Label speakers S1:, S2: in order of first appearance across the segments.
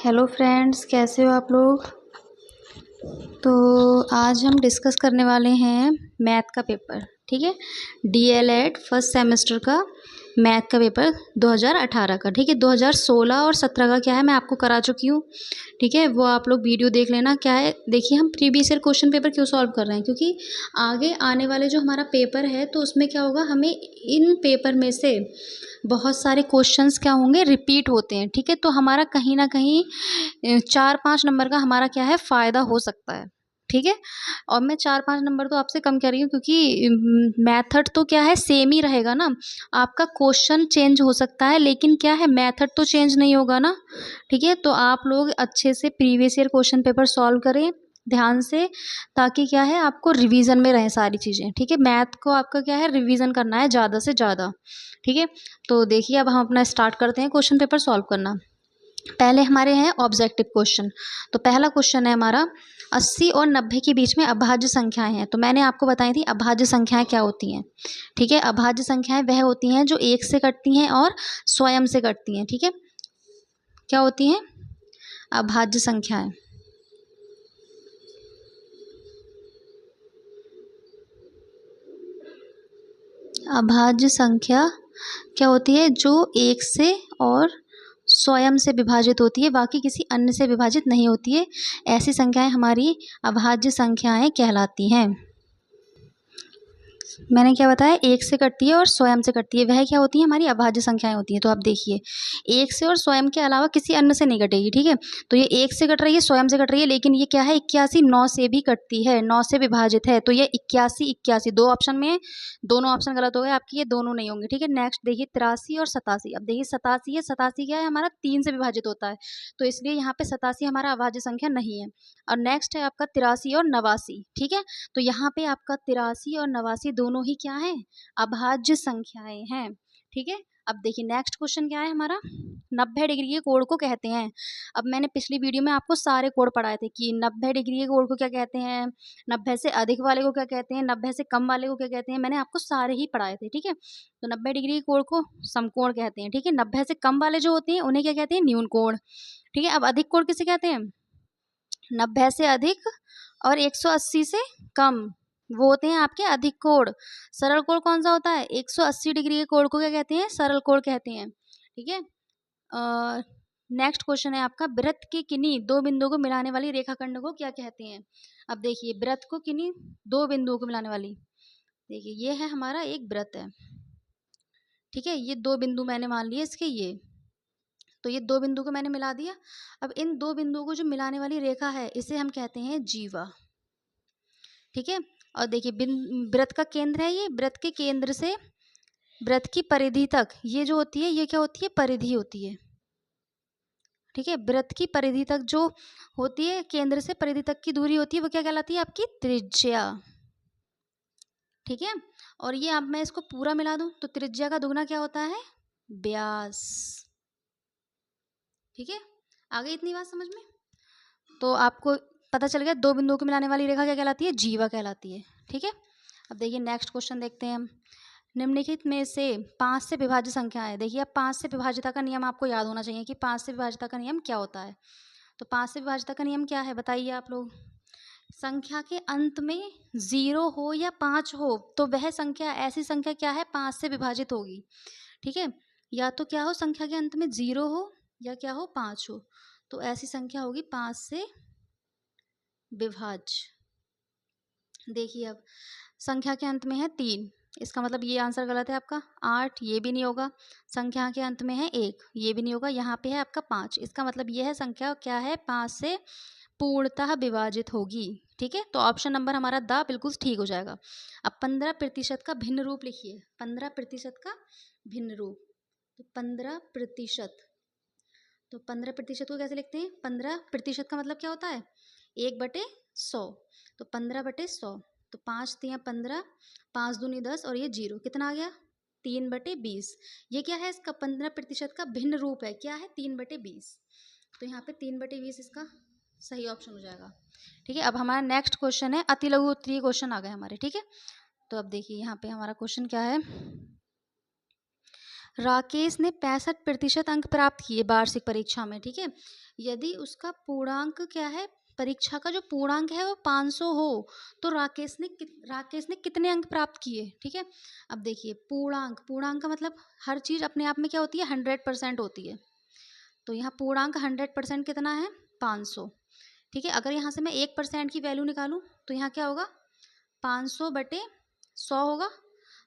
S1: Hello friends, कैसे हो आप लोग। तो आज हम डिस्कस करने वाले हैं मैथ का पेपर। ठीक है, डीएलएड फर्स्ट सेमेस्टर का मैथ का पेपर 2018 का। ठीक है, 2016 और 17 का क्या है मैं आपको करा चुकी हूँ। ठीक है, वो आप लोग वीडियो देख लेना। क्या है, देखिए हम प्रीवियस ईयर क्वेश्चन पेपर क्यों सॉल्व कर रहे हैं, क्योंकि आगे आने वाले जो हमारा पेपर है तो उसमें क्या होगा, हमें इन पेपर में से बहुत सारे क्वेश्चंस क्या होंगे, रिपीट होते हैं। ठीक है, तो हमारा कहीं ना कहीं 4-5 नंबर का हमारा क्या है फ़ायदा हो सकता है। ठीक है, और मैं 4-5 नंबर तो आपसे कम कह रही हूँ, क्योंकि मेथड तो क्या है सेम ही रहेगा ना। आपका क्वेश्चन चेंज हो सकता है लेकिन क्या है, मेथड तो चेंज नहीं होगा ना। ठीक है, तो आप लोग अच्छे से previous year question paper solve करें ध्यान से, ताकि क्या है आपको रिवीजन में रहें सारी चीज़ें। ठीक है, मैथ को आपका क्या है रिवीजन करना है ज़्यादा से ज़्यादा। ठीक है, तो देखिए अब हम अपना स्टार्ट करते हैं क्वेश्चन पेपर सॉल्व करना। पहले हमारे हैं ऑब्जेक्टिव क्वेश्चन। तो पहला क्वेश्चन है हमारा, 80 और 90 के बीच में अभाज्य संख्याएं हैं। तो मैंने आपको बताई थी अभाज्य संख्याएं क्या होती हैं। ठीक है, अभाज्य संख्याएं वह होती हैं जो एक से कटती हैं और स्वयं से कटती हैं। ठीक है, क्या होती हैं अभाज्य संख्याएं। अभाज्य संख्या क्या होती है, जो एक से और स्वयं से विभाजित होती है, बाकी किसी अन्य से विभाजित नहीं होती है। ऐसी संख्याएं हमारी अभाज्य संख्याएं कहलाती हैं। मैंने क्या बताया, एक से कटती है और स्वयं से कटती है, वह क्या होती है हमारी अभाज्य संख्याएं होती हैं। तो आप देखिए, एक से और स्वयं के अलावा किसी अन्य से नहीं कटेगी। ठीक है, तो ये एक से कट रही है, स्वयं से कट रही है, लेकिन ये क्या है 81 9 से भी कटती है, 9 से विभाजित है। तो ये 81 81 दो ऑप्शन में है, दोनों ऑप्शन गलत हो गए आपकी, ये दोनों नहीं होंगे। ठीक है, नेक्स्ट देखिए 83 और 87। अब देखिए 87 है, 87 क्या है हमारा 3 से विभाजित होता है, तो इसलिए यहाँ पे 87 हमारा अभाज्य संख्या नहीं है। और नेक्स्ट है आपका 83 और 89। ठीक है, तो यहाँ पे आपका 83 और 89 दोनों ही क्या है अभाज्य संख्याएं हैं। ठीक है, अब देखिए नेक्स्ट क्वेश्चन क्या है हमारा, 90 डिग्री के कोण को कहते हैं। अब मैंने पिछली वीडियो में आपको सारे कोण पढ़ाए थे कि 90 डिग्री के कोण को क्या कहते हैं, 90 से अधिक वाले को क्या कहते हैं, 90 से कम वाले को क्या कहते हैं, मैंने आपको सारे ही पढ़ाए थे। ठीक है, तो 90 डिग्री के कोण को समकोण कहते हैं। ठीक है, 90 से कम वाले जो होते हैं उन्हें क्या कहते हैं, न्यून कोण। ठीक है, अब अधिक कोण किसे कहते हैं, 90 से अधिक और 180 से कम, वो होते हैं आपके अधिक कोण। सरल कोण कौन सा होता है, 180 डिग्री के कोण को क्या कहते हैं, सरल कोण कहते हैं। ठीक है, नेक्स्ट क्वेश्चन है आपका, वृत्त के किन्हीं दो बिंदुओं को मिलाने वाली रेखाखंड को क्या कहते हैं। अब देखिए वृत्त को किन्हीं दो बिंदुओं को मिलाने वाली, देखिए ये है हमारा एक वृत्त है। ठीक है, ये दो बिंदु मैंने मान लिए इसके, ये तो ये दो बिंदु को मैंने मिला दिया। अब इन दो बिंदुओं को जो मिलाने वाली रेखा है इसे हम कहते हैं जीवा। ठीक है, और देखिए वृत्त का केंद्र है, ये वृत्त के केंद्र से वृत्त की परिधि तक ये जो होती है ये क्या होती है, परिधि होती है। ठीक है, वृत्त की परिधि तक जो होती है, केंद्र से परिधि तक की दूरी होती है, वो क्या कहलाती है आपकी त्रिज्या। ठीक है, और ये अब मैं इसको पूरा मिला दूं तो त्रिज्या का दुगना क्या होता है, व्यास। ठीक है, आ गई इतनी बात समझ में। तो आपको पता चल गया दो बिंदुओं को मिलाने वाली रेखा क्या कहलाती है, जीवा कहलाती है। ठीक है, अब देखिए नेक्स्ट क्वेश्चन देखते हैं हम, निम्नलिखित में से 5 से विभाज्य संख्या है। देखिए अब 5 से विभाज्यता का नियम आपको याद होना चाहिए कि 5 से विभाज्यता का नियम क्या होता है। तो 5 से विभाज्यता का नियम क्या है बताइए आप लोग। संख्या के अंत में 0 हो या 5 हो तो वह संख्या, ऐसी संख्या क्या है 5 से विभाजित होगी। ठीक है, या तो क्या हो संख्या के अंत में 0 हो या क्या हो 5 हो, तो ऐसी संख्या होगी 5 से विभाज्य। देखिए अब संख्या के अंत में है 3, इसका मतलब ये आंसर गलत है आपका। 8 ये भी नहीं होगा, संख्या के अंत में है 1 ये भी नहीं होगा, यहाँ पे है आपका 5, इसका मतलब यह है संख्या क्या है 5 से पूर्णतः विभाजित होगी। ठीक है, तो ऑप्शन नंबर हमारा द बिल्कुल ठीक हो जाएगा। अब 15% का भिन्न रूप लिखिए, 15% का भिन्न रूप, तो 15%, तो 15% को कैसे लिखते हैं, 15% का मतलब क्या होता है 1/100, तो 15/100, तो 5 तियाँ 15, 5 दूनी 10 और ये 0 कितना आ गया 3/20। ये क्या है इसका 15% का भिन्न रूप है, क्या है 3/20, तो यहाँ पे 3/20 इसका सही ऑप्शन हो जाएगा। ठीक है, अब हमारा नेक्स्ट क्वेश्चन है, अति लघु उत्तरीय क्वेश्चन आ गए हमारे। ठीक है, तो अब देखिए यहाँ पे हमारा क्वेश्चन क्या है, राकेश ने 65% अंक प्राप्त किए वार्षिक परीक्षा में, ठीक है। यदि उसका पूर्णांक क्या है, परीक्षा का जो पूर्णांक है वो 500 हो, तो राकेश ने कितने अंक प्राप्त किए, ठीक है। अब देखिए पूर्णांक का मतलब हर चीज़ अपने आप में क्या होती है, 100% होती है। तो यहाँ पूर्णांक 100% कितना है, 500, ठीक है। अगर यहाँ से मैं 1% की वैल्यू निकालूं तो यहाँ क्या होगा, 500/100 होगा,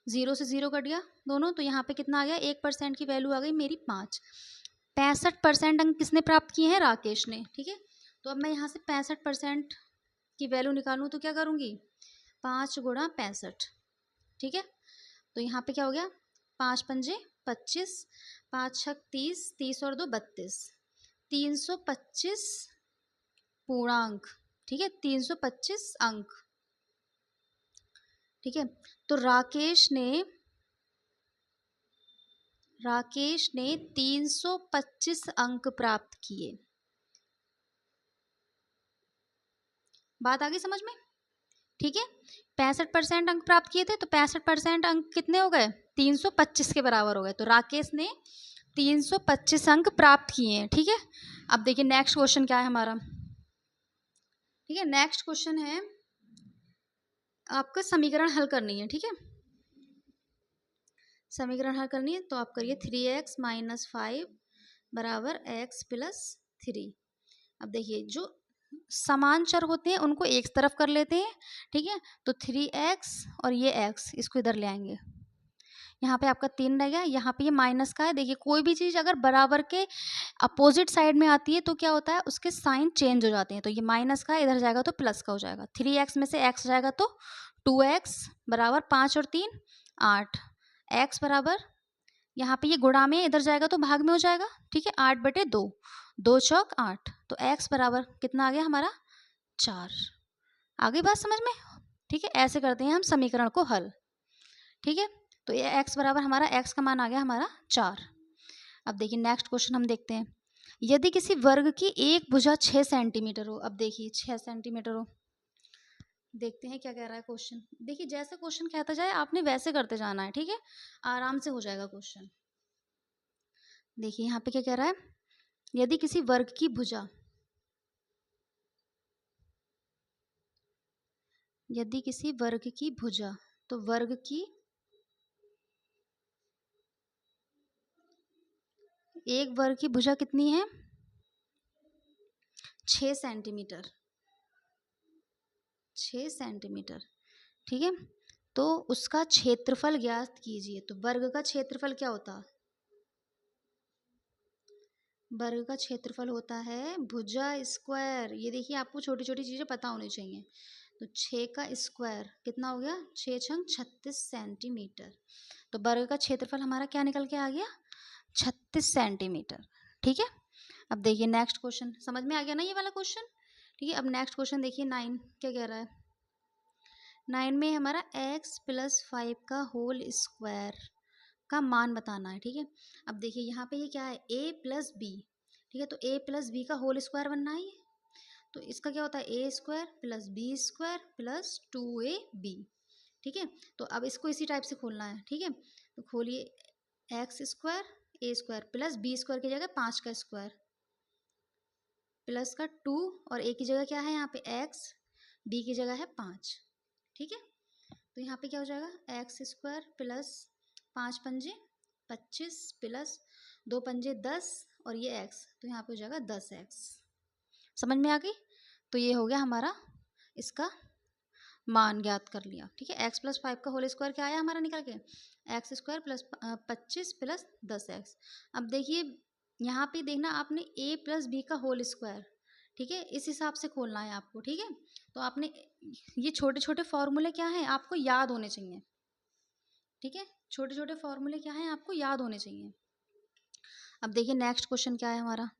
S1: 0 से 0 कट गया दोनों, तो यहाँ पे कितना आ गया, 1% की वैल्यू आ गई मेरी 5। 65% अंक किसने प्राप्त किए हैं, राकेश ने, ठीक है। तो अब मैं यहाँ से 65% की वैल्यू निकालूं तो क्या करूँगी, 5 गुणा 65, ठीक है। तो यहाँ पे क्या हो गया, 5×5 = 25, 5×6 = 30, 30 और 2 = 32, 325 पूर्णांक, ठीक है, 325 अंक, ठीक है। तो राकेश ने 325 अंक प्राप्त किए। बात आ गई समझ में, ठीक है। 65% अंक प्राप्त किए थे, तो 65% अंक कितने हो गए, 325 के बराबर हो गए। तो राकेश ने 325 अंक प्राप्त किए हैं, ठीक है। अब देखिए नेक्स्ट क्वेश्चन क्या है हमारा, ठीक है। नेक्स्ट क्वेश्चन है आपका समीकरण हल करनी है, ठीक है। समीकरण हल करनी है तो आप करिए 3x - 5 = x + 3। अब देखिए जो समान चर होते हैं उनको एक तरफ कर लेते हैं, ठीक है। तो 3x और ये x इसको इधर ले आएंगे, यहाँ पे आपका 3 रह गया, यहाँ पे ये माइनस का है। देखिए कोई भी चीज़ अगर बराबर के अपोजिट साइड में आती है तो क्या होता है, उसके साइन चेंज हो जाते हैं। तो ये माइनस का इधर जाएगा तो प्लस का हो जाएगा, 3x में से x जाएगा तो 2x = 5 और 3 8, x बराबर यहाँ पे ये गुणा में इधर जाएगा तो भाग में हो जाएगा, ठीक है, 8/2, 2 चौक 8, तो x बराबर कितना आ गया हमारा, 4। आ गई बात समझ में, ठीक है। ऐसे करते हैं हम समीकरण को हल, ठीक है। तो ये x बराबर हमारा, x का मान आ गया हमारा 4। अब देखिए नेक्स्ट क्वेश्चन हम देखते हैं, यदि किसी वर्ग की एक भुजा 6 सेंटीमीटर हो, अब देखिए 6 सेंटीमीटर हो, देखते हैं क्या कह रहा है क्वेश्चन। देखिए जैसे क्वेश्चन कहता जाए आपने वैसे करते जाना है, ठीक है, आराम से हो जाएगा क्वेश्चन। देखिए यहाँ पे क्या कह रहा है, यदि किसी वर्ग की भुजा, यदि किसी वर्ग की भुजा, तो वर्ग की एक वर्ग की भुजा कितनी है, 6 सेंटीमीटर, 6 सेंटीमीटर, ठीक है। तो उसका क्षेत्रफल ज्ञात कीजिए। तो वर्ग का क्षेत्रफल क्या होता, वर्ग का क्षेत्रफल होता है भुजा स्क्वायर। ये देखिए आपको छोटी छोटी चीज़ें पता होनी चाहिए। तो 6 का स्क्वायर कितना हो गया, 6 × 36 सेंटीमीटर। तो वर्ग का क्षेत्रफल हमारा क्या निकल के आ गया, 36 सेंटीमीटर, ठीक है। अब देखिए नेक्स्ट क्वेश्चन, समझ में आ गया ना ये वाला क्वेश्चन, ठीक है। अब नेक्स्ट क्वेश्चन देखिए 9 क्या कह रहा है, 9 में हमारा x + 5 का होल स्क्वायर का मान बताना है, ठीक है। अब देखिए यहाँ पे ये क्या है, a + b, ठीक है। तो a + b का होल स्क्वायर बनना है, तो इसका क्या होता है, a² + b² + 2ab, ठीक है। तो अब इसको इसी टाइप से खोलना है, ठीक है। तो खोलिए, x² a² + b² की जगह 5 का स्क्वायर प्लस का 2 और a की जगह क्या है यहाँ पे x, b की जगह है 5, ठीक है। तो यहाँ पे क्या हो जाएगा, x² + 5 पंजे 25 प्लस 2 पंजे 10 और ये x, तो यहाँ पे हो जाएगा 10x। समझ में आ गई। तो ये हो गया हमारा, इसका मान ज्ञात कर लिया, ठीक है। x + 5 का होल स्क्वायर क्या आया हमारा निकल के, x² + 25 + 10x। अब देखिए यहाँ पे देखना आपने a + b का होल स्क्वायर, ठीक है, इस हिसाब से खोलना है आपको, ठीक है। तो आपने ये छोटे छोटे फॉर्मूले क्या हैं आपको याद होने चाहिए, ठीक है। छोटे छोटे फॉर्मूले क्या हैं आपको याद होने चाहिए। अब देखिए नेक्स्ट क्वेश्चन क्या है हमारा,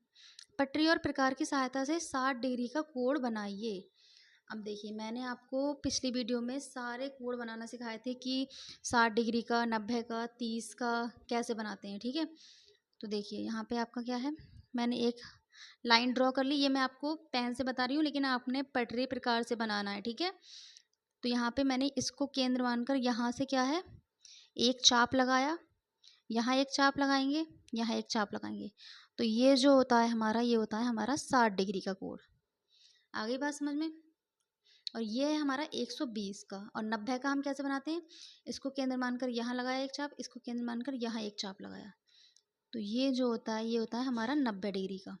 S1: पटरी और प्रकार की सहायता से 60 डिग्री का कोण बनाइए। अब देखिए मैंने आपको पिछली वीडियो में सारे कोण बनाना सिखाए थे कि 60 डिग्री का, 90 का, 30 का कैसे बनाते हैं, ठीक है। तो देखिए यहाँ पे आपका क्या है, मैंने एक लाइन ड्रॉ कर ली, ये मैं आपको पेन से बता रही हूँ लेकिन आपने पटरी प्रकार से बनाना है, ठीक है। तो यहाँ पे मैंने इसको केंद्र मानकर यहाँ से क्या है, एक चाप लगाया, यहाँ एक चाप लगाएंगे, यहाँ एक चाप लगाएंगे, तो ये जो होता है हमारा, ये होता है हमारा 60 डिग्री का कोण। आ गई बात समझ में? और ये है हमारा 120 का। और 90 का हम कैसे बनाते हैं, इसको केंद्र मानकर यहाँ लगाया एक चाप, इसको केंद्र मानकर यहाँ एक चाप लगाया, तो ये जो होता है ये होता है हमारा 90 डिग्री का।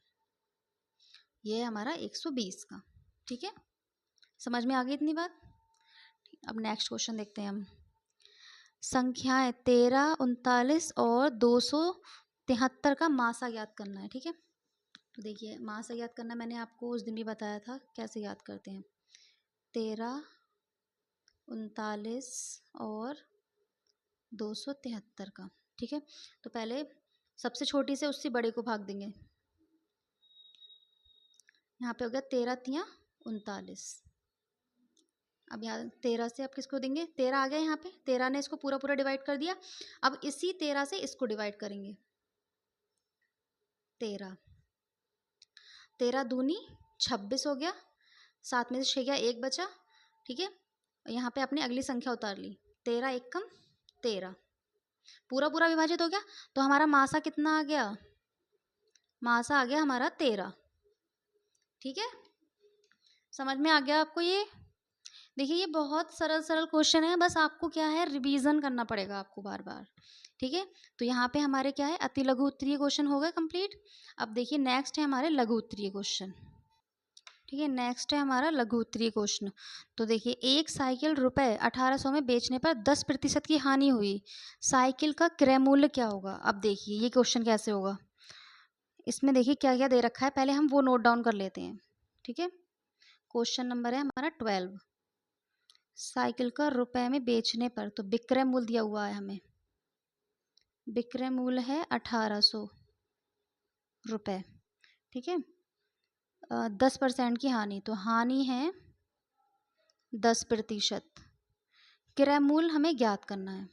S1: ये है हमारा 120 का। ठीक है, समझ में आ गई इतनी बात? अब नेक्स्ट क्वेश्चन देखते हैं हम। संख्याएं 13, 39 और 273 का मासा ज्ञात करना है। ठीक है, तो देखिए मासा ज्ञात करना मैंने आपको उस दिन भी बताया था कैसे याद करते हैं। 13, 39 और 273 का। ठीक है, तो पहले सबसे छोटी से उससे बड़े को भाग देंगे। यहाँ पे हो गया 13 तियाँ 39। अब यहाँ 13 से आप किसको देंगे, 13 आ गया यहाँ पे, 13 ने इसको पूरा पूरा डिवाइड कर दिया। अब इसी 13 से इसको डिवाइड करेंगे। 13 13 दूनी 26 हो गया, 7 में से 6 गया, 1 बचा। ठीक है, यहाँ पे आपने अगली संख्या उतार ली, 13 एकम 13, पूरा पूरा विभाजित हो गया। तो हमारा मासा कितना आ गया, मासा आ गया हमारा 13। ठीक है, समझ में आ गया आपको ये? देखिए ये बहुत सरल सरल क्वेश्चन है, बस आपको क्या है रिवीजन करना पड़ेगा आपको बार बार। ठीक है, तो यहाँ पे हमारे क्या है अति लघु उत्तरीय क्वेश्चन हो गए कंप्लीट। अब देखिए नेक्स्ट है हमारे लघु उत्तरीय क्वेश्चन। ठीक है, नेक्स्ट है हमारा लघु उत्तरीय क्वेश्चन। तो देखिए एक साइकिल रुपए 1800 में बेचने पर 10% की हानि हुई, साइकिल का क्रय मूल्य क्या होगा? अब देखिए ये क्वेश्चन कैसे होगा, इसमें देखिए क्या क्या दे रखा है, पहले हम वो नोट डाउन कर लेते हैं। ठीक है, क्वेश्चन नंबर है हमारा 12। साइकिल का रुपए में बेचने पर, तो विक्रय मूल्य दिया हुआ है हमें, विक्रय मूल्य है 1800 रुपये। ठीक है, 10% की हानि, तो हानि है 10%। क्रय मूल्य हमें ज्ञात करना है।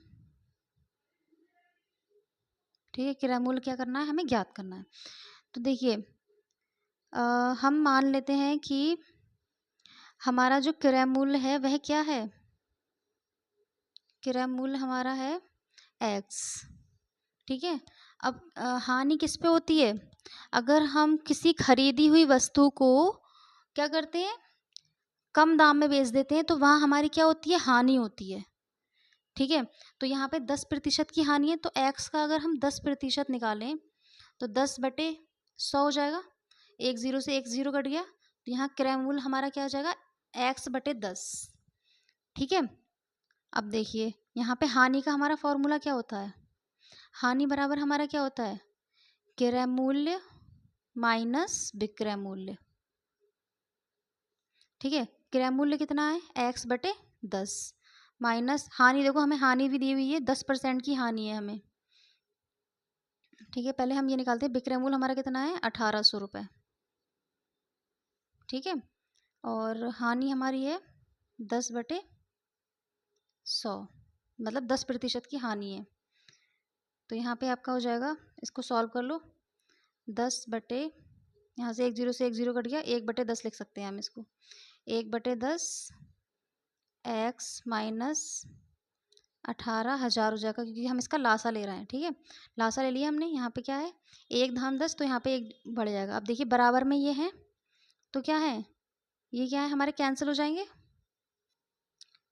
S1: ठीक है, क्रय मूल्य क्या करना है, हमें ज्ञात करना है। तो देखिए हम मान लेते हैं कि हमारा जो क्रय मूल्य है वह क्या है, क्रय मूल्य हमारा है x। ठीक है, अब हानि किस पे होती है, अगर हम किसी खरीदी हुई वस्तु को क्या करते हैं कम दाम में बेच देते हैं, तो वहाँ हमारी क्या होती है, हानि होती है। ठीक है, तो यहाँ पे 10% की हानि है, तो x का अगर हम 10% निकालें तो 10/100 हो जाएगा, एक जीरो से एक जीरो कट गया, तो यहाँ क्रय मूल्य हमारा क्या हो जाएगा, x/10। ठीक है, अब देखिए यहाँ पे हानि का हमारा फॉर्मूला क्या होता है, हानि बराबर हमारा क्या होता है, क्रय मूल्य माइनस विक्रय मूल्य। ठीक है, क्रय मूल्य कितना है, x/10 माइनस हानि, देखो हमें हानि भी दी हुई है, 10% की हानि है हमें। ठीक है, पहले हम ये निकालते हैं, विक्रय मूल्य हमारा कितना है 1800 रुपये। ठीक है, और हानि हमारी है 10/100, मतलब 10% की हानि है। तो यहाँ पे आपका हो जाएगा, इसको सॉल्व कर लो, 10 बटे, यहाँ से एक जीरो कट गया, 1/10 लिख सकते हैं हम इसको, 1/10 x माइनस 18,000 हो जाएगा, क्योंकि हम इसका लासा ले रहे हैं। ठीक है, लासा ले लिया हमने, यहाँ पे क्या है 1 धाम 10, तो यहाँ पे 1 बढ़ जाएगा। अब देखिए बराबर में ये है, तो क्या है, ये क्या है हमारे कैंसिल हो जाएंगे।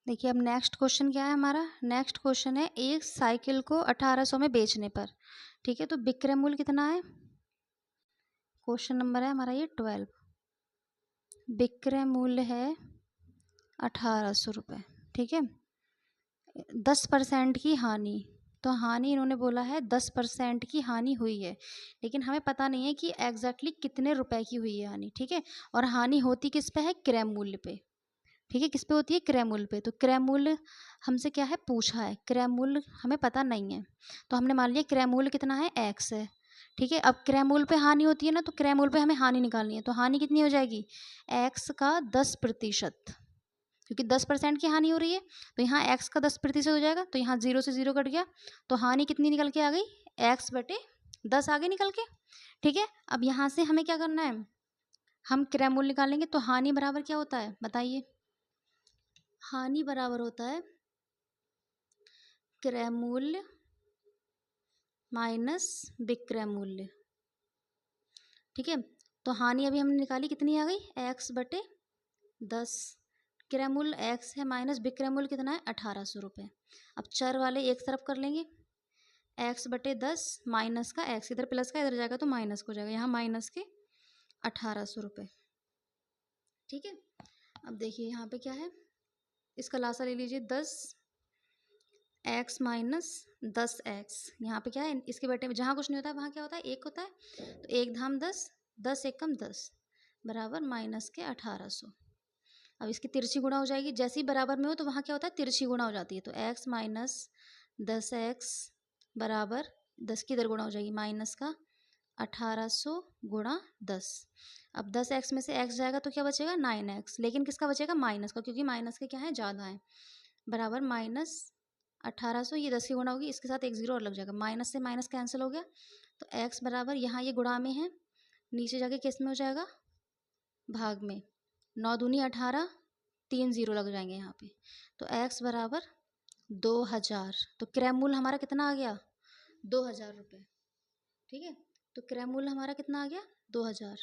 S1: देखिए अब नेक्स्ट क्वेश्चन क्या है हमारा, नेक्स्ट क्वेश्चन है एक साइकिल को 1800 में बेचने पर। ठीक है, तो विक्रय मूल्य कितना है, क्वेश्चन नंबर है हमारा ये 12, विक्रय मूल्य है 1800 रुपये। ठीक है, 10% की हानि, तो हानि इन्होंने बोला है 10% की हानि हुई है, लेकिन हमें पता नहीं है कि एग्जैक्टली कितने रुपए की हुई है हानि। ठीक है, और हानि होती किस पे है, क्रय मूल्य पे। ठीक है, किस पे होती है, क्रय मूल्य पे। तो क्रय मूल्य हमसे क्या है पूछा है, क्रय मूल्य हमें पता नहीं है, तो हमने मान लिया क्रय मूल्य कितना है x है। ठीक है, अब क्रय मूल्य पे हानि होती है ना, तो क्रय मूल्य पे हमें हानि निकालनी है, तो हानि कितनी हो जाएगी, x का 10%, क्योंकि 10% की हानि हो रही है, तो यहाँ x का 10% हो जाएगा, तो यहाँ 0 से 0 कट गया, तो हानि कितनी निकल के आ गई, x/10 आगे निकल के। ठीक है, अब यहाँ से हमें क्या करना है, हम क्रय मूल्य निकालेंगे, तो हानि बराबर क्या होता है बताइए, हानि बराबर होता है क्रय मूल्य माइनस विक्रय मूल्य। ठीक है, तो हानि अभी हमने निकाली, कितनी आ गई, x/10। क्रय मूल्य x है माइनस विक्रय मूल्य कितना है, 1800 रुपये। अब चर वाले एक तरफ कर लेंगे, x/10 माइनस का x, इधर प्लस का इधर जाएगा तो माइनस हो जाएगा, यहाँ माइनस के 1800 रुपये। ठीक है, अब देखिए यहाँ पे क्या है, इसका लासा ले लीजिए, 10x माइनस 10x। यहाँ पे क्या है, इसके बेटे में जहाँ कुछ नहीं होता है वहाँ क्या होता है, एक होता है, तो एक धाम 10, 10 एकम 10 बराबर माइनस के 1800। अब इसकी तिरछी गुणा हो जाएगी, जैसे ही बराबर में हो तो वहाँ क्या होता है, तिरछी गुणा हो जाती है, तो x माइनस 10x बराबर 10 की इधर गुणा हो जाएगी, माइनस का 1800 गुणा 10। अब 10x में से x जाएगा तो क्या बचेगा, 9x, लेकिन किसका बचेगा, माइनस का, क्योंकि माइनस के क्या है, ज़्यादा है, बराबर माइनस 1800, ये 10 की गुणा होगी, इसके साथ एक जीरो और लग जाएगा, माइनस से माइनस कैंसिल हो गया, तो x बराबर, यहाँ ये गुणा में है, नीचे जाके किस में हो जाएगा, भाग में, 9 दूनी 18, 3 जीरो लग जाएंगे यहाँ पे, तो x बराबर 2000। तो क्रय मूल्य हमारा कितना आ गया, 2000 रुपये। ठीक है, तो क्रय मूल्य हमारा कितना आ गया, 2000।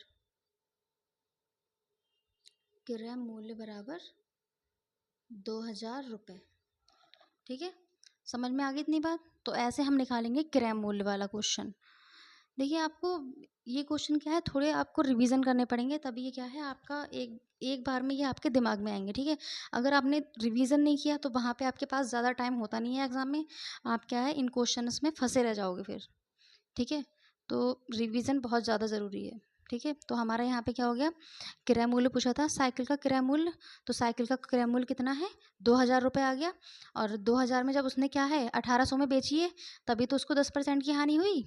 S1: क्रय मूल्य बराबर 2000 रुपये। ठीक है, समझ में आ गई इतनी बात। तो ऐसे हम निकालेंगे क्रय मूल्य वाला क्वेश्चन। देखिए आपको ये क्वेश्चन क्या है, थोड़े आपको रिवीजन करने पड़ेंगे, तभी ये क्या है आपका एक बार में ये आपके दिमाग में आएंगे। ठीक है, अगर आपने रिवीजन नहीं किया तो वहाँ पे आपके पास ज़्यादा टाइम होता नहीं है एग्जाम में, आप क्या है इन क्वेश्चंस में फंसे रह जाओगे फिर। ठीक है, तो रिवीजन बहुत ज़्यादा ज़रूरी है। ठीक है, तो हमारा यहाँ पे क्या हो गया, क्रय मूल्य पूछा था साइकिल का क्रय मूल्य, तो साइकिल का क्रय मूल्य कितना है, 2000 रुपये आ गया, और 2000 में जब उसने क्या है 1800 में बेची है, तभी तो उसको 10% की हानि हुई।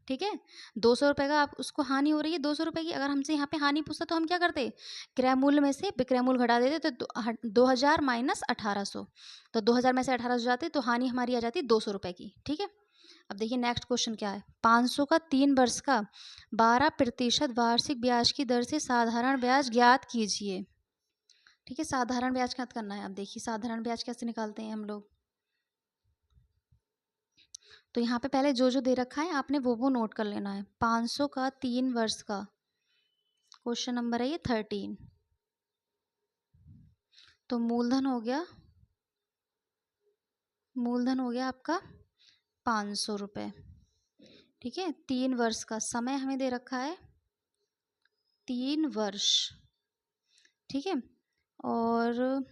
S1: ठीक है, 200 रुपये का आप उसको हानि हो रही है, 200 रुपये की, अगर हमसे यहाँ पे हानि पूछता तो हम क्या करते, क्रय मूल्य में से विक्रय मूल्य घटा देते, तो 2000 माइनस 1800, तो 2000 में से 1800 जाते तो हानि हमारी आ जाती 200 रुपये की। ठीक है, अब देखिए नेक्स्ट क्वेश्चन क्या है, 500 का 3 वर्ष का 12% वार्षिक ब्याज की दर से साधारण ब्याज ज्ञात कीजिए। ठीक है, साधारण ब्याज ज्ञात करना है। अब देखिए साधारण ब्याज कैसे निकालते हैं हम लोग, तो यहाँ पे पहले जो जो दे रखा है आपने वो नोट कर लेना है। 500 का 3 वर्ष का, क्वेश्चन नंबर है ये 13, तो मूलधन हो गया आपका 500 रुपये। ठीक है, 3 वर्ष का, समय हमें दे रखा है 3 वर्ष। ठीक है, और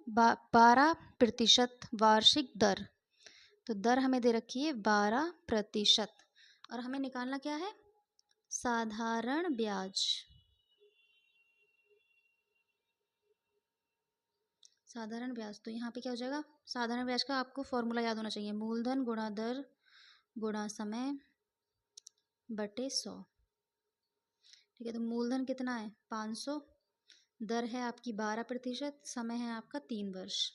S1: 12% वार्षिक दर, तो दर हमें दे रखी है 12%, और हमें निकालना क्या है, साधारण ब्याज। साधारण ब्याज, तो यहाँ पे क्या हो जाएगा, साधारण ब्याज का आपको फॉर्मूला याद होना चाहिए, मूलधन गुणा दर गुणा समय बटे 100। ठीक है, तो मूलधन कितना है 500, दर है आपकी 12%, समय है आपका 3 वर्ष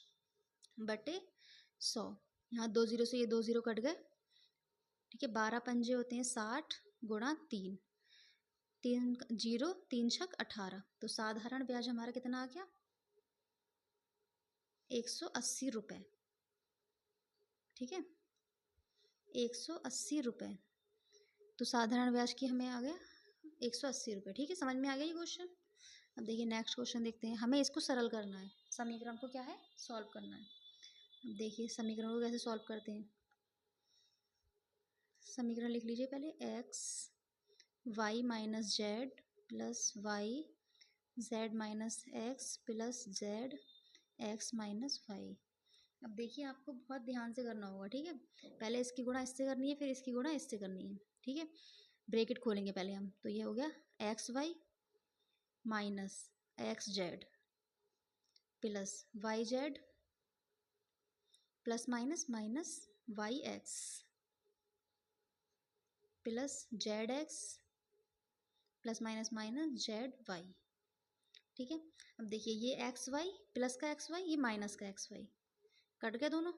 S1: बटे 100। यहाँ 2 जीरो से ये 2 जीरो कट गए। ठीक है, 12 पंजे होते हैं 60 गुणा 3, 3 जीरो 3 छक 18, तो साधारण ब्याज हमारा कितना आ गया, 180 रुपये। ठीक है, 180 रुपये, तो साधारण ब्याज की हमें आ गया 180 रुपये। ठीक है, समझ में आ गया ये क्वेश्चन। अब देखिए नेक्स्ट क्वेश्चन देखते हैं, हमें इसको सरल करना है, समीकरण को क्या है सॉल्व करना है। अब देखिए समीकरण को कैसे सॉल्व करते हैं, समीकरण लिख लीजिए पहले, X Y minus Z plus Y Z minus X plus Z X minus Y. अब देखिए आपको बहुत ध्यान से करना होगा। ठीक है, पहले इसकी गुणा इससे करनी है, फिर इसकी गुणा इससे करनी है। ठीक है, ब्रैकेट खोलेंगे पहले हम, तो ये हो गया X Y minus X Z plus Y Z plus minus minus Y X plus Z X plus minus minus Z Y. ठीक है, अब देखिए ये एक्स वाई प्लस का एक्स वाई, ये माइनस का एक्स वाई, कट गया दोनों,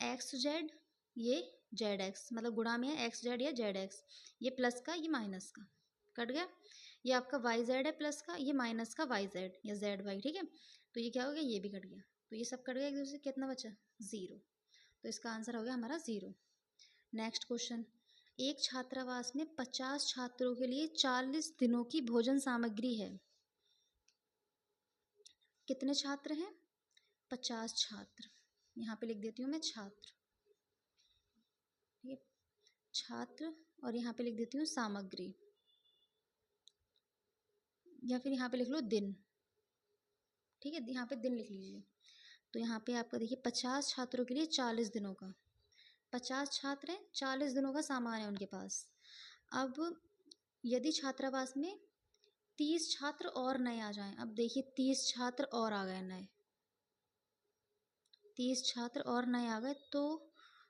S1: एक्स जेड ये जेड एक्स, मतलब गुणा में है एक्स जेड या जेड एक्स, ये प्लस का ये माइनस का, कट गया। ये आपका वाई जेड है प्लस का, ये माइनस का वाई जेड या जेड वाई। ठीक है, तो ये क्या हो गया, ये भी कट गया, तो ये सब कट गया एक दूसरे, कितना बचा 0, तो इसका आंसर हो गया हमारा 0। नेक्स्ट क्वेश्चन, एक छात्रावास में 50 छात्रों के लिए 40 दिनों की भोजन सामग्री है। कितने छात्र हैं? 50 छात्र। यहाँ पे लिख देती हूँ मैं छात्र, ये छात्र, और यहाँ पे लिख देती हूँ सामग्री, या फिर यहाँ पे लिख लो दिन। ठीक है, यहाँ पे दिन लिख लीजिए। तो यहाँ पे आपका देखिए 50 छात्रों के लिए 40 दिनों का, 50 छात्र हैं, 40 दिनों का सामान है उनके पास। अब यदि छात्रावास में 30 छात्र और नए आ जाएं, अब देखिए 30 छात्र और आ गए नए, 30 छात्र और नए आ गए, तो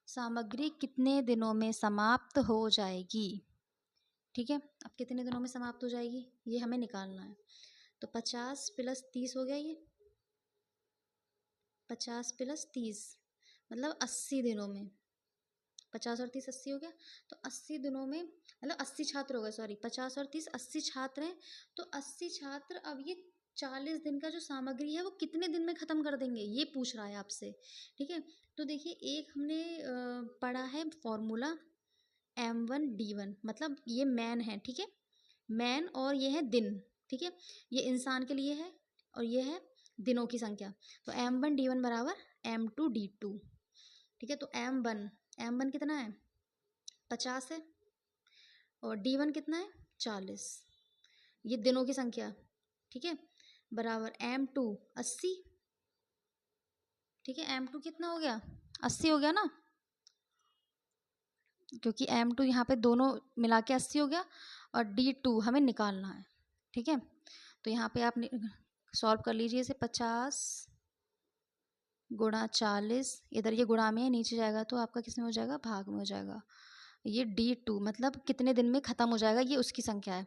S1: सामग्री कितने दिनों में समाप्त हो जाएगी? ठीक है, अब कितने दिनों में समाप्त हो जाएगी ये हमें निकालना है। तो 50 प्लस 30 हो गया, ये 50 प्लस 30 मतलब 80 दिनों में, 50 और 30 80 हो गया। तो 80 दिनों में मतलब 80 छात्र हो गए, सॉरी 50 और 30 80 छात्र हैं। तो 80 छात्र अब ये 40 दिन का जो सामग्री है वो कितने दिन में ख़त्म कर देंगे, ये पूछ रहा है आपसे। ठीक है, तो देखिए एक हमने पढ़ा है फॉर्मूला M1D1, मतलब ये मैन है, ठीक है, मैन, और ये है दिन। ठीक है, ये इंसान के लिए है और ये है दिनों की संख्या। तो M1D1 बराबर M2D2। ठीक है, तो M1 कितना है? 50 है, और D1 कितना है? 40। ये दिनों की संख्या, ठीक है, बराबर M2 80। ठीक है, M2 कितना हो गया? 80 हो गया ना, क्योंकि M2 यहाँ पे दोनों मिला के 80 हो गया, और D2 हमें निकालना है। ठीक है, तो यहाँ पे आप सॉल्व कर लीजिए इसे। 50 गुणा 40, इधर ये गुणा में है, नीचे जाएगा तो आपका किस में हो जाएगा? भाग में हो जाएगा। ये D2 मतलब कितने दिन में ख़त्म हो जाएगा, ये उसकी संख्या है।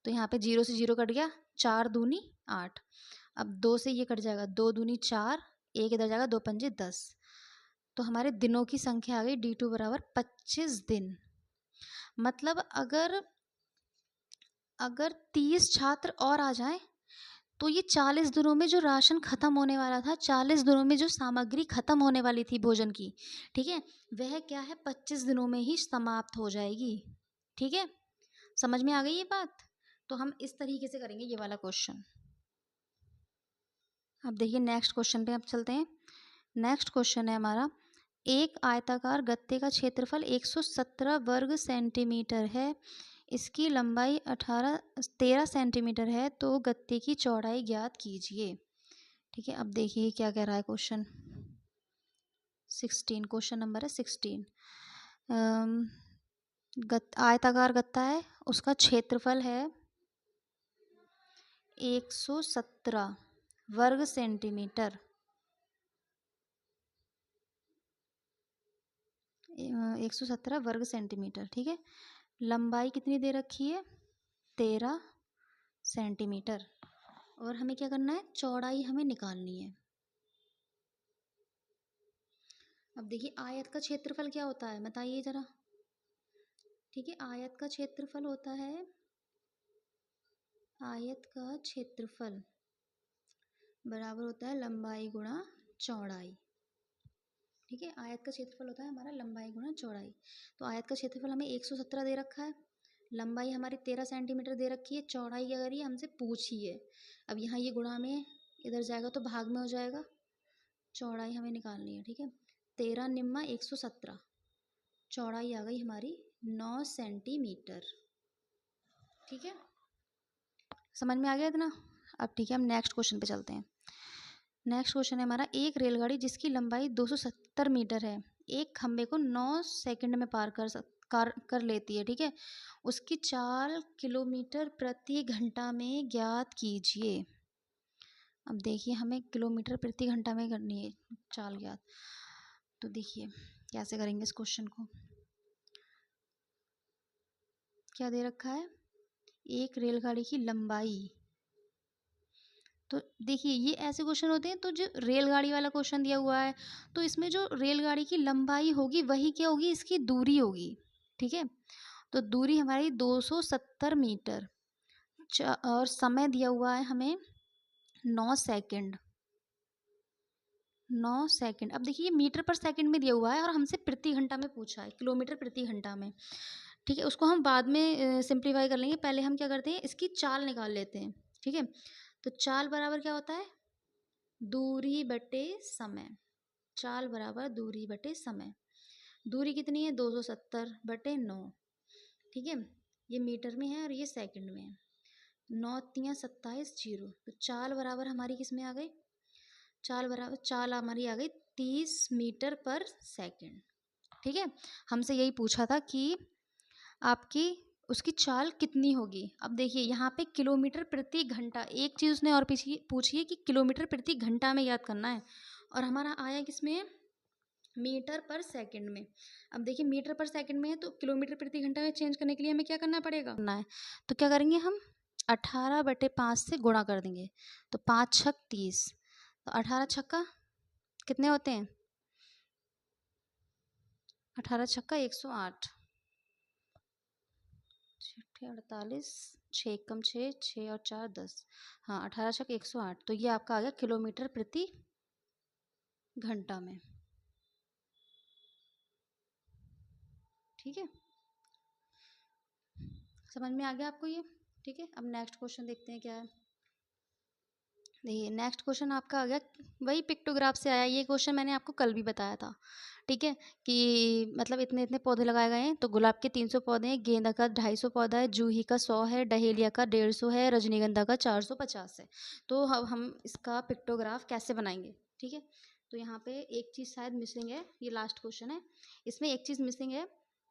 S1: तो यहाँ पे 0 से 0 कट गया, 4 दूनी 8। अब 2 से ये कट जाएगा, 2 दूनी 4, 1 इधर जाएगा, 2 पंजे 10। तो हमारे दिनों की संख्या आ गई D2 बराबर 25 दिन। मतलब अगर 30 छात्र और आ जाएं तो ये 40 दिनों में जो राशन ख़त्म होने वाला था, 40 दिनों में जो सामग्री ख़त्म होने वाली थी भोजन की, ठीक है, वह क्या है 25 दिनों में ही समाप्त हो जाएगी। ठीक है, समझ में आ गई ये बात? तो हम इस तरीके से करेंगे ये वाला क्वेश्चन। अब देखिए नेक्स्ट क्वेश्चन पे अब चलते हैं। नेक्स्ट क्वेश्चन है हमारा, एक आयताकार गत्ते का क्षेत्रफल 117 वर्ग सेंटीमीटर है, इसकी लंबाई 13 सेंटीमीटर है, तो गत्ते की चौड़ाई ज्ञात कीजिए। ठीक है, अब देखिए क्या कह रहा है क्वेश्चन 16, क्वेश्चन नंबर है 16। आयताकार गत्ता है, उसका क्षेत्रफल है 117 वर्ग सेंटीमीटर, 117 वर्ग सेंटीमीटर। ठीक है, लंबाई कितनी दे रखी है? 13 सेंटीमीटर, और हमें क्या करना है? चौड़ाई हमें निकालनी है। अब देखिए आयत का क्षेत्रफल क्या होता है, बताइए जरा। ठीक है, आयत का क्षेत्रफल होता है, आयत का क्षेत्रफल बराबर होता है लंबाई गुणा चौड़ाई। ठीक है, आयत का क्षेत्रफल होता है हमारा लंबाई गुणा चौड़ाई। तो आयत का क्षेत्रफल हमें 117 दे रखा है, लंबाई हमारी 13 सेंटीमीटर दे रखी है, चौड़ाई अगर ये हमसे पूछी है, अब यहाँ ये गुणा में इधर जाएगा तो भाग में हो जाएगा, चौड़ाई हमें निकालनी है। ठीक है, 13 निम्मा 117, चौड़ाई आ गई हमारी 9 सेंटीमीटर। ठीक है, समझ में आ गया इतना? अब ठीक है, हम नेक्स्ट क्वेश्चन पे चलते हैं। नेक्स्ट क्वेश्चन है हमारा, एक रेलगाड़ी जिसकी लंबाई 270 मीटर है, एक खंबे को 9 सेकंड में पार कर लेती है। ठीक है, उसकी 4 किलोमीटर प्रति घंटा में ज्ञात कीजिए। अब देखिए हमें किलोमीटर प्रति घंटा में करनी है चाल ज्ञात। तो देखिए कैसे करेंगे इस क्वेश्चन को। क्या दे रखा है? एक रेलगाड़ी की लंबाई। तो देखिए ये ऐसे क्वेश्चन होते हैं, तो जो रेलगाड़ी वाला क्वेश्चन दिया हुआ है, तो इसमें जो रेलगाड़ी की लंबाई होगी वही क्या होगी? इसकी दूरी होगी। ठीक है, तो दूरी हमारी 270 मीटर, और समय दिया हुआ है हमें 9 सेकंड, 9 सेकंड। अब देखिए ये मीटर पर सेकंड में दिया हुआ है और हमसे प्रति घंटा में पूछा है, किलोमीटर प्रति घंटा में। ठीक है, उसको हम बाद में सिंप्लीफाई कर लेंगे। पहले हम क्या करते हैं, इसकी चाल निकाल लेते हैं। ठीक है, तो चाल बराबर क्या होता है, दूरी बटे समय। चाल बराबर दूरी बटे समय। दूरी कितनी है, 270 बटे 9। ठीक है, ये मीटर में है और ये सेकंड में है। 9 तियाँ 27 जीरो, तो चाल बराबर हमारी किस में आ गई, चाल हमारी आ गई 30 मीटर पर सेकंड। ठीक है, हमसे यही पूछा था कि आपकी उसकी चाल कितनी होगी। अब देखिए यहाँ पे किलोमीटर प्रति घंटा, एक चीज़ उसने और पूछी है कि किलोमीटर प्रति घंटा में याद करना है, और हमारा आया किसमें, मीटर पर सेकंड में। अब देखिए मीटर पर सेकंड में है, तो किलोमीटर प्रति घंटा में चेंज करने के लिए हमें क्या करना पड़ेगा, करना है, तो क्या करेंगे हम 18/5 से गुणा कर देंगे, तो 5 छक 30, तो 18 छक्का कितने होते हैं, 18 छक्का 108, 48, 6 कम 6, 6 और 4 10, हाँ 18 छक 108, तो ये आपका आ गया किलोमीटर प्रति घंटा में। ठीक है, समझ में आ गया आपको ये। ठीक है, अब नेक्स्ट क्वेश्चन देखते हैं क्या है। देखिए नेक्स्ट क्वेश्चन आपका आ गया, वही पिक्टोग्राफ से आया। ये क्वेश्चन मैंने आपको कल भी बताया था। ठीक है, कि मतलब इतने इतने पौधे लगाए गए हैं, तो गुलाब के 300 पौधे हैं, गेंदा का 250 पौधा है, जूही का 100 है, डहेलिया का 150 है, रजनीगंधा का 450 है। तो हम इसका पिक्टोग्राफ कैसे बनाएंगे। ठीक है, तो यहाँ पे एक चीज़ शायद मिसिंग है, ये लास्ट क्वेश्चन है, इसमें एक चीज़ मिसिंग है।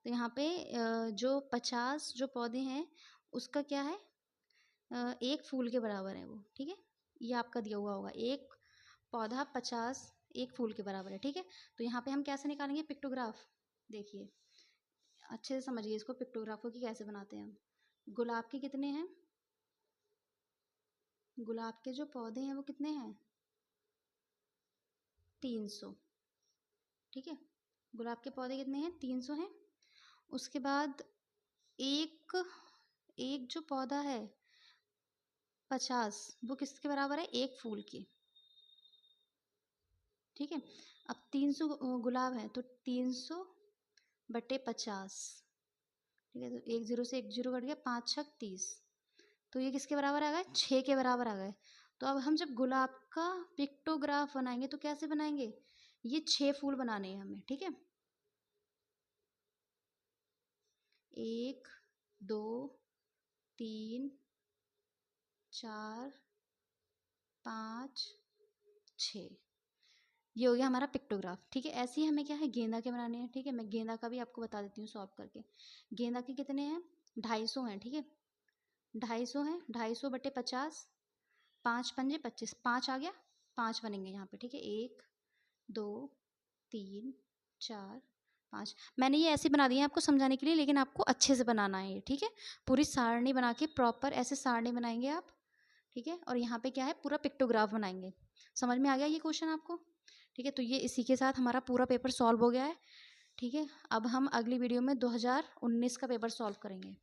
S1: तो यहाँ पे जो 50 जो पौधे हैं उसका क्या है, एक फूल के बराबर है वो। ठीक है, ये आपका दिया हुआ होगा, एक पौधा 50 एक फूल के बराबर है। ठीक है, तो यहाँ पे हम कैसे निकालेंगे पिक्टोग्राफ, देखिए अच्छे से समझिए इसको, पिक्टोग्राफ को कि कैसे बनाते हैं हम। गुलाब के कितने हैं, गुलाब के जो पौधे हैं वो कितने हैं, 300। ठीक है, गुलाब के पौधे कितने हैं, 300 हैं। उसके बाद एक एक जो पौधा है 50, वो किसके बराबर है, एक फूल के। ठीक है, अब 300 गुलाब है, तो 300/50। ठीक है, तो एक जीरो से एक जीरो कट गया, 5 छक 30, तो ये किसके बराबर आ गए, 6 के बराबर आ गए। तो अब हम जब गुलाब का पिक्टोग्राफ बनाएंगे तो कैसे बनाएंगे, ये 6 फूल बनाने हैं हमें। ठीक है, 1 2 3 4 5 6, ये हो गया हमारा पिक्टोग्राफ। ठीक है, ऐसे ही हमें क्या है, गेंदा के बनाने हैं। ठीक है, मैं गेंदा का भी आपको बता देती हूँ सॉल्व करके। गेंदा के कितने हैं, 250 हैं। ठीक है, 250 हैं, 250/50, 5 पंजे 25, 5 आ गया, 5 बनेंगे यहाँ पे। ठीक है, 1 2 3 4 5, मैंने ये ऐसे बना दिया है आपको समझाने के लिए, लेकिन आपको अच्छे से बनाना है ये। ठीक है, पूरी सारणी बना के प्रॉपर ऐसे सारणी बनाएंगे आप। ठीक है, और यहाँ पे क्या है, पूरा पिक्टोग्राफ बनाएंगे। समझ में आ गया ये क्वेश्चन आपको। ठीक है, तो ये इसी के साथ हमारा पूरा पेपर सॉल्व हो गया है। ठीक है, अब हम अगली वीडियो में 2019 का पेपर सॉल्व करेंगे।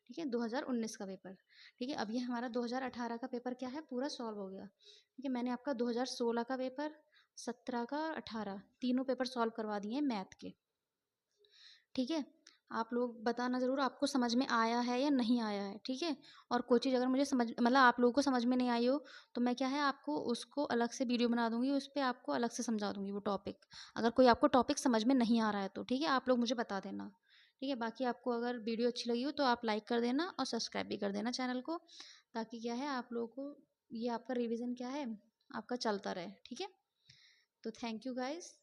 S1: ठीक है, 2019 का पेपर। ठीक है, अब ये हमारा 2018 का पेपर क्या है, पूरा सॉल्व हो गया। ठीक है, मैंने आपका 2016 का पेपर, 17 का, 18 तीनों पेपर सॉल्व करवा दिए हैं मैथ के। ठीक है, आप लोग बताना ज़रूर आपको समझ में आया है या नहीं आया है। ठीक है, और कोई चीज़ अगर मुझे समझ मतलब आप लोगों को समझ में नहीं आई हो, तो मैं क्या है आपको उसको अलग से वीडियो बना दूँगी, उस पे आपको अलग से समझा दूँगी वो टॉपिक। अगर कोई आपको टॉपिक समझ में नहीं आ रहा है तो ठीक है, आप लोग मुझे बता देना। ठीक है, बाकी आपको अगर वीडियो अच्छी लगी हो तो आप लाइक कर देना और सब्सक्राइब भी कर देना चैनल को, ताकि क्या है आप लोगों को ये आपका रिविज़न क्या है आपका चलता रहे। ठीक है, तो थैंक यू गाइज़।